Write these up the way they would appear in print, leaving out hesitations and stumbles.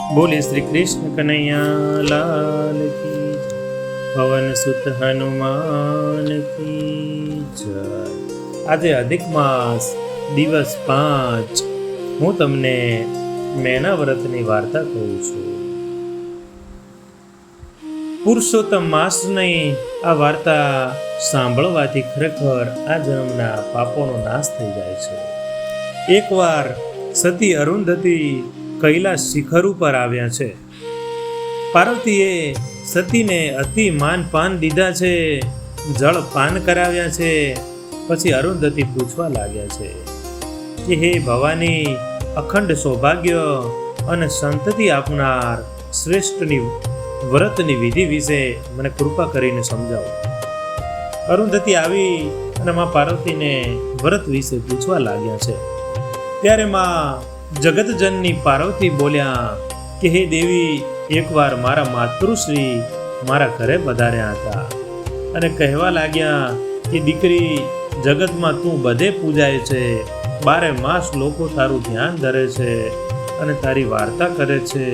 बोले श्री कृष्ण कन्हैया लाल की, पवन सुत हनुमान की जय। આજે અધિક માસ દિવસ 5 હું તમને મેના વ્રતની વાર્તા કહું છું। પુરુષોત્તમ માસની આ વાર્તા સાંભળવાથી ખરેખર આ જન્મના પાપોનો નાશ થઈ જાય છે। એકવાર સતી અરુંધતી કૈલાસ શિખર ઉપર આવ્યા છે। પાર્વતીએ સતીને અતિ માન પાન દીધા છે, જળ પાન કરાવ્યા છે। પછી અરુંધતી પૂછવા લાગ્યા છે કે હે ભવાની, અખંડ સૌભાગ્ય અને સંતતિ આપનાર શ્રેષ્ઠની વ્રતની વિધિ વિશે મને કૃપા કરીને સમજાવો। અરુંધતી આવી અને માં પાર્વતીને વ્રત વિશે પૂછવા લાગ્યા છે। ત્યારે માં જગતજનની પાર્વતી બોલ્યા કે હે દેવી, એકવાર મારા માતૃશ્રી મારા ઘરે પધાર્યા હતા અને કહેવા લાગ્યા કે દીકરી, જગતમાં તું બધે પૂજાય છે, 12 માસ લોકો તારું ધ્યાન ધરે છે અને તારી વાર્તા કરે છે,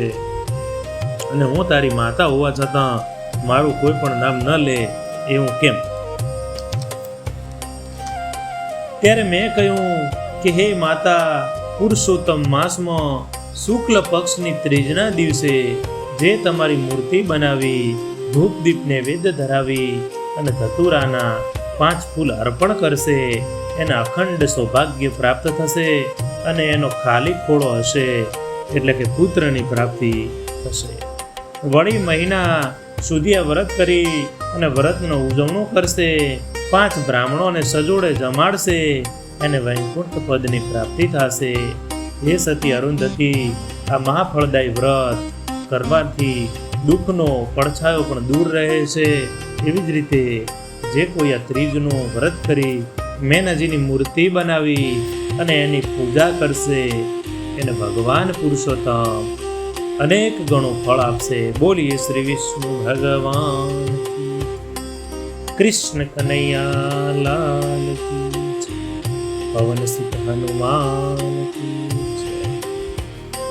અને હું તારી માતા હોવા છતાં મારું કોઈ પણ નામ ન લે એવું કેમ? ત્યારે મેં કહ્યું કે હે માતા, પુરુષોત્તમ માસમાં શુક્લ પક્ષની ત્રીજના દિવસે જે તમારી મૂર્તિ બનાવી, ધૂપ દીપ નૈવેદ્ય ધરાવી અને ધતુરાના 5 ફૂલ અર્પણ કરશે, એને અખંડ સૌભાગ્ય પ્રાપ્ત થશે અને એનો ખાલી ખોળો હશે, એટલે કે પુત્રની પ્રાપ્તિ થશે। વળી મહિના સુધી આ વ્રત કરી અને વ્રતનો ઉજવણું કરશે, 5 બ્રાહ્મણોને સજોડે જમાડશે, એને વૈકુંઠ પદની પ્રાપ્તિ થશે। હે સતી અરુંધતી, આ મહાફળદાયી વ્રત કરવાથી દુઃખનો પડછાયો પણ દૂર રહે છે। એવી જ રીતે જે કોઈ આ ત્રીજનું વ્રત કરી મેનાજીની મૂર્તિ બનાવી અને એની પૂજા કરશે, એને ભગવાન પુરુષોત્તમ અનેક ગણું ફળ આપશે। બોલીએ શ્રી વિષ્ણુ ભગવાન કી, કૃષ્ણ કનૈયા લાલ કી, પવન સુત હનુમાન કી।